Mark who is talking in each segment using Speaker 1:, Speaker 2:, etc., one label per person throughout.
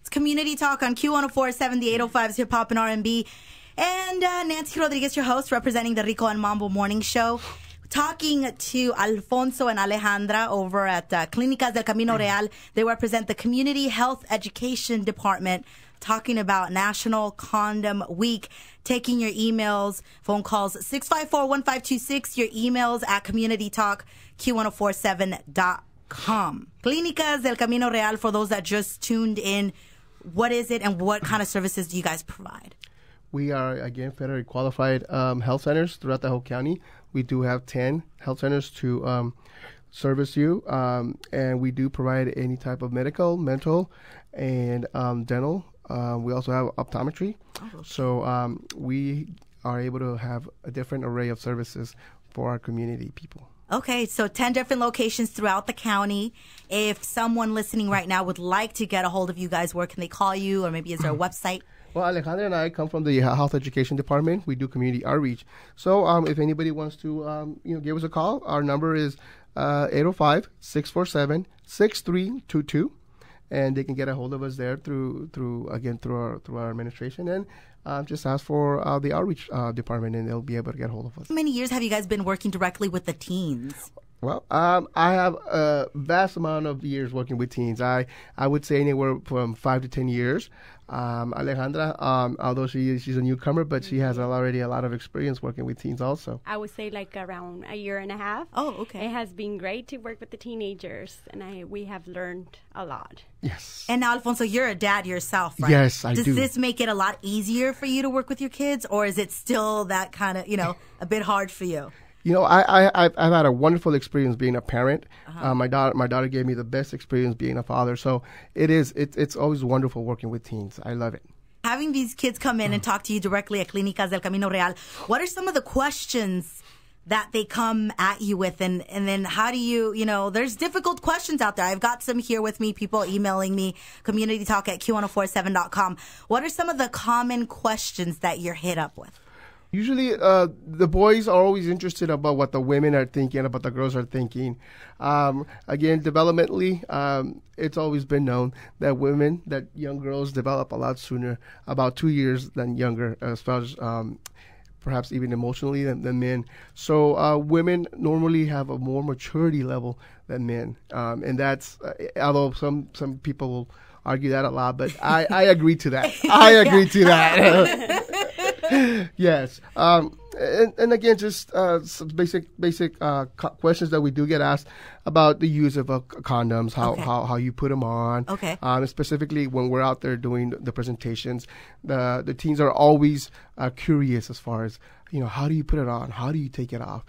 Speaker 1: It's Community Talk on Q1047, the 805's Hip Hop and R&B. And Nancy Rodriguez, your host, representing the Rico and Mambo Morning Show. Talking to Alfonso and Alejandra over at Clínicas del Camino Real. They represent the Community Health Education Department, talking about National Condom Week. Taking your emails, phone calls, 654-1526, your emails at communitytalk.q1047.com. Clínicas del Camino Real, for those that just tuned in, what is it and what kind of services do you guys provide?
Speaker 2: We are, again, federally qualified health centers throughout the whole county. We do have 10 health centers to service you, and we do provide any type of medical, mental, and dental. We also have optometry. Okay. So we are able to have a different array of services for our community people.
Speaker 1: Okay, so 10 different locations throughout the county. If someone listening right now would like to get a hold of you guys, where can they call you, or maybe is there a website?
Speaker 2: Well, Alejandra and I come from the Health Education Department. We do community outreach. So if anybody wants to give us a call, our number is 805-647-6322. And they can get a hold of us there through our administration, and just ask for the outreach department, and they'll be able to get a hold of us.
Speaker 1: How many years have you guys been working directly with the teens?
Speaker 2: Well, I have a vast amount of years working with teens. I would say anywhere from 5 to 10 years. Alejandra, although she's a newcomer, but she has already a lot of experience working with teens also.
Speaker 3: I would say like around a year and a half.
Speaker 1: Oh, okay.
Speaker 3: It has been great to work with the teenagers, and we have learned a lot.
Speaker 2: Yes.
Speaker 1: And now, Alfonso, you're a dad yourself, right?
Speaker 2: Yes, I do.
Speaker 1: Does this make it a lot easier for you to work with your kids, or is it still that kind of, a bit hard for you?
Speaker 2: I've had a wonderful experience being a parent. My daughter gave me the best experience being a father. So it's always wonderful working with teens. I love it.
Speaker 1: Having these kids come in and talk to you directly at Clínicas del Camino Real, what are some of the questions that they come at you with? And then how do you, there's difficult questions out there. I've got some here with me, people emailing me, communitytalk@q1047.com. What are some of the common questions that you're hit up with?
Speaker 2: Usually, the boys are always interested about what the women are thinking, about the girls are thinking. Again, developmentally, it's always been known that young girls develop a lot sooner, about 2 years than younger, as far as perhaps even emotionally than men. So women normally have a more maturity level than men, and that's although some people will argue that a lot, but I agree to that. I agree to that. Yes. And again, just some basic questions that we do get asked about the use of condoms, how you put them on.
Speaker 1: Okay.
Speaker 2: Specifically when we're out there doing the presentations, the teens are always curious as far as, how do you put it on? How do you take it off?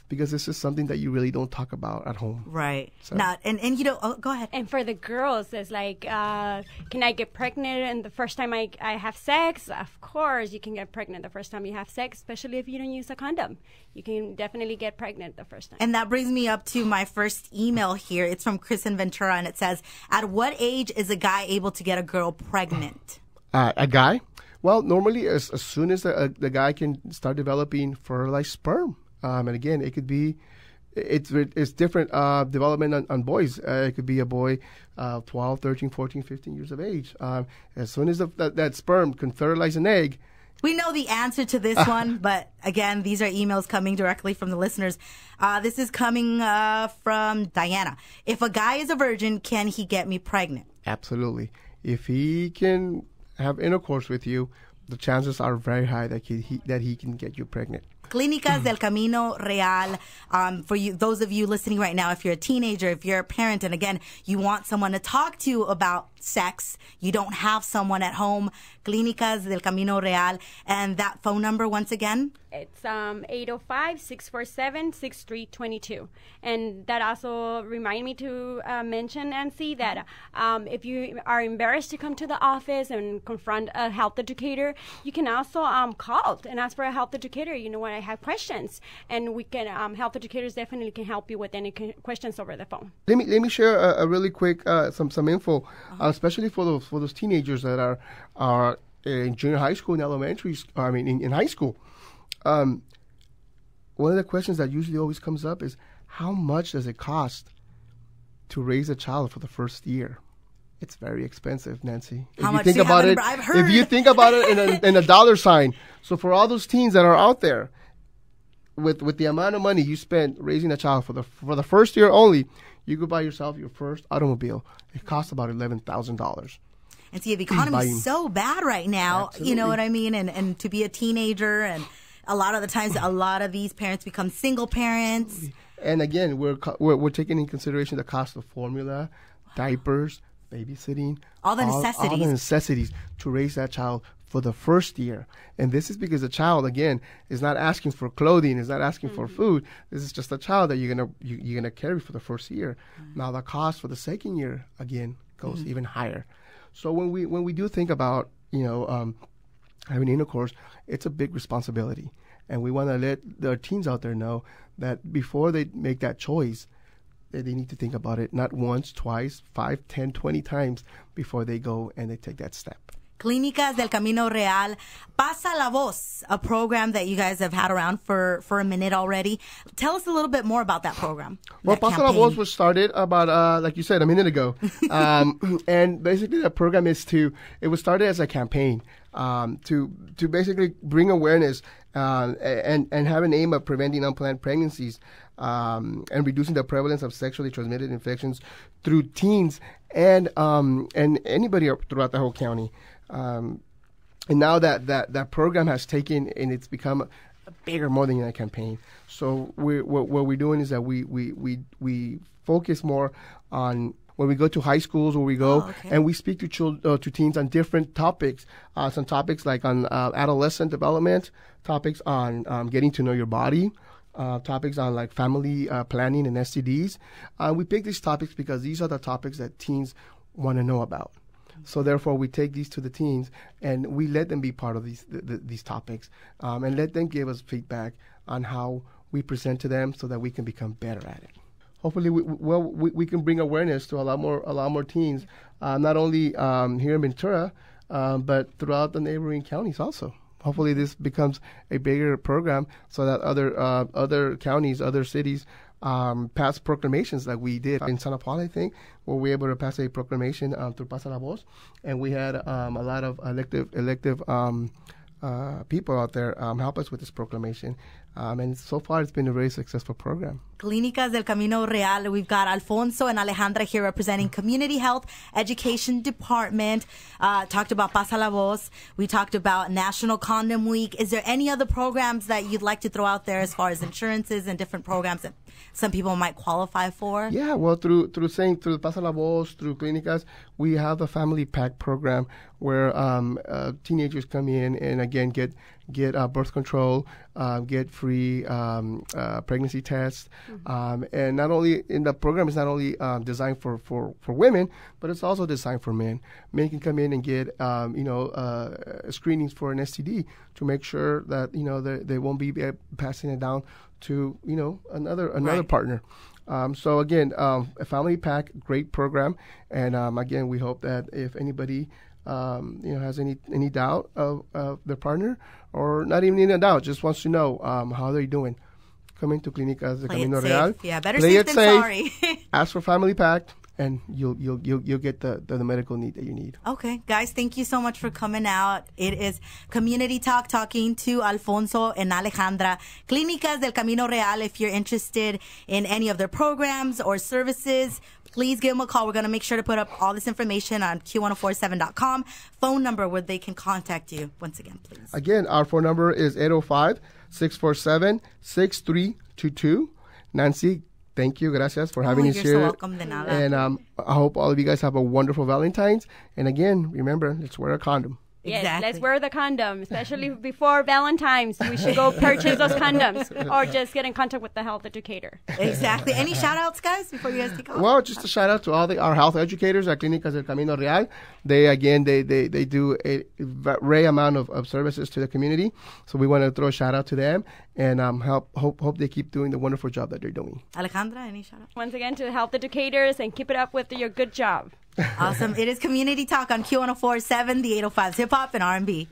Speaker 2: Because this is something that you really don't talk about at home.
Speaker 1: Right.
Speaker 2: So.
Speaker 1: Go ahead.
Speaker 3: And for the girls, it's like, can I get pregnant and the first time I have sex? Of course, you can get pregnant the first time you have sex, especially if you don't use a condom. You can definitely get pregnant the first time.
Speaker 1: And that brings me up to my first email here. It's from Chris in Ventura, and it says, at what age is a guy able to get a girl pregnant?
Speaker 2: A guy? Well, normally as soon as the guy can start developing fertilized sperm. And again, it could be, it's different development on boys. It could be a boy 12, 13, 14, 15 years of age. As soon as that sperm can fertilize an egg.
Speaker 1: We know the answer to this one, but again, these are emails coming directly from the listeners. This is coming from Diana. If a guy is a virgin, can he get me pregnant?
Speaker 2: Absolutely. If he can have intercourse with you, the chances are very high that he can get you pregnant.
Speaker 1: Clínicas del Camino Real. For you, those of you listening right now, if you're a teenager, if you're a parent, and again, you want someone to talk to about sex, you don't have someone at home, Clínicas del Camino Real. And that phone number, once again?
Speaker 3: It's 805-647-6322. And that also remind me to mention, Nancy, that if you are embarrassed to come to the office and confront a health educator, you can also call and ask for a health educator. You know what, I have questions. And we can, health educators definitely can help you with any questions over the phone. Let
Speaker 2: me share a really quick some info, especially for those teenagers that are in junior high school and elementary. In high school. One of the questions that usually always comes up is, how much does it cost to raise a child for the first year? It's very expensive, Nancy.
Speaker 1: How
Speaker 2: If
Speaker 1: much
Speaker 2: you think
Speaker 1: do you have
Speaker 2: about
Speaker 1: in
Speaker 2: it,
Speaker 1: I've heard.
Speaker 2: if you think about it in a dollar sign, so for all those teens that are out there, with the amount of money you spend raising a child for the first year only, you could buy yourself your first automobile. It costs about $11,000.
Speaker 1: And see, the economy is so bad right now.
Speaker 2: Absolutely.
Speaker 1: You know what I mean? And to be a teenager, and a lot of the times, a lot of these parents become single parents.
Speaker 2: Absolutely. And again, we're taking in consideration the cost of formula, diapers, babysitting,
Speaker 1: all the
Speaker 2: necessities to raise that child for the first year. And this is because the child, again, is not asking for clothing, is not asking for food. This is just a child that you're gonna carry for the first year. Now the cost for the second year again goes even higher. So when we do think about having intercourse, it's a big responsibility, and we want to let the teens out there know that before they make that choice, they need to think about it not once, twice, 5, 10, 20 times before they go and they take that step.
Speaker 1: Clínicas del Camino Real, Pasa la Voz, a program that you guys have had around for a minute already. Tell us a little bit more about that program.
Speaker 2: Well, Pasa la Voz was started about, like you said, a minute ago. And basically the program it was started as a campaign to basically bring awareness and have an aim of preventing unplanned pregnancies and reducing the prevalence of sexually transmitted infections through teens and anybody throughout the whole county. And now that program has taken and it's become a bigger, more than a campaign. So what we're doing is that we focus more on when we go to high schools, where we go and we speak to teens on different topics. Some topics like on adolescent development, topics on getting to know your body, topics on like family planning and STDs. We pick these topics because these are the topics that teens want to know about. So therefore, we take these to the teens and we let them be part of these topics and let them give us feedback on how we present to them so that we can become better at it. Hopefully, we can bring awareness to a lot more teens, not only here in Ventura, but throughout the neighboring counties also. Hopefully, this becomes a bigger program so that other counties, other cities pass proclamations like we did in San Paul, I think, where we were able to pass a proclamation through Pasa la Voz, and we had a lot of elective people out there help us with this proclamation. And so far, it's been a very successful program.
Speaker 1: Clínicas del Camino Real. We've got Alfonso and Alejandra here representing Community Health Education Department. Talked about Pasa la Voz. We talked about National Condom Week. Is there any other programs that you'd like to throw out there as far as insurances and different programs that some people might qualify for?
Speaker 2: Yeah, well, through Pasa la Voz, through Clínicas, we have the Family Pack program where teenagers come in and again get birth control, get free pregnancy tests, and not only in the program is not only designed for women, but it's also designed for men. Men can come in and get screenings for an STD to make sure that they won't be passing it down to another partner. So again, a Family Pack, great program, and again, we hope that if anybody has any doubt of their partner, or not even in doubt, just wants to know how they're doing, come into Clínicas de Camino Real.
Speaker 1: Yeah, better
Speaker 2: play
Speaker 1: safe
Speaker 2: it
Speaker 1: than
Speaker 2: safe,
Speaker 1: sorry.
Speaker 2: Ask for Family Pack, and you'll get the medical need that you need.
Speaker 1: Okay, guys, thank you so much for coming out. It is Community Talk, talking to Alfonso and Alejandra. Clínicas del Camino Real. If you're interested in any of their programs or services, please give them a call. We're going to make sure to put up all this information on Q1047.com. Phone number where they can contact you. Once again, please.
Speaker 2: Again, our phone number is 805-647-6322. Nancy, thank you. Gracias for having us here.
Speaker 1: You're so welcome. De nada.
Speaker 2: And I hope all of you guys have a wonderful Valentine's. And again, remember, let's wear a condom.
Speaker 3: Yes,
Speaker 1: Exactly.
Speaker 3: let's wear the condom, especially before Valentine's. We should go purchase those condoms or just get in contact with the health educator.
Speaker 1: Exactly. Any shout outs, guys, before you guys take off?
Speaker 2: Well, just a shout out to all our health educators at Clínicas del Camino Real. They do a great amount of services to the community. So we want to throw a shout out to them and hope they keep doing the wonderful job that they're doing.
Speaker 1: Alejandra, any shout outs?
Speaker 3: Once again, to the health educators, and keep it up with your good job.
Speaker 1: Awesome. It is Community Talk on Q1047, the 805's Hip Hop and R&B.